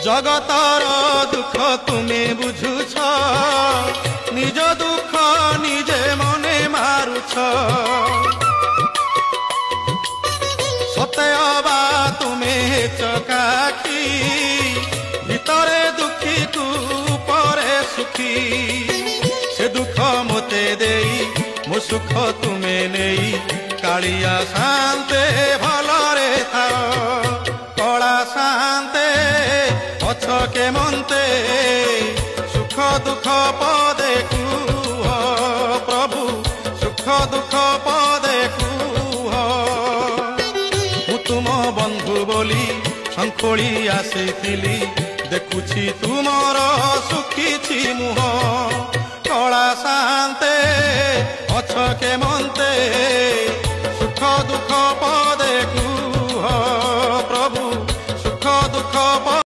জগতর দুঃখ তুমি বুঝুছ, নিজ দুঃখ নিজে মনে মারুছ। সতে অবা তুমি চকাখি, ভিতরে দুঃখী তু পরে সুখী। সে দুঃখ মতে দেই মো সুখ তুমে নেই, কাଳିଆ শান্তে ভলরে থাও। কଳା শান্তে পছকে মন্তে, সুখ দুঃখ পদে কুহ প্রভু, সুখ দুঃখ পদে কুহ। ମୁଁ ତୁମ ବନ୍ଧୁ ବୋଲି ଶଙ୍ଖୋଳି ଆସିଥିଲି, ଦେଖୁଛି ତୁମର ଶୁଖିଛି ମୁହଁ। କଳା ଶାନ୍ତେ ପଛକେ ମନ୍ତେ,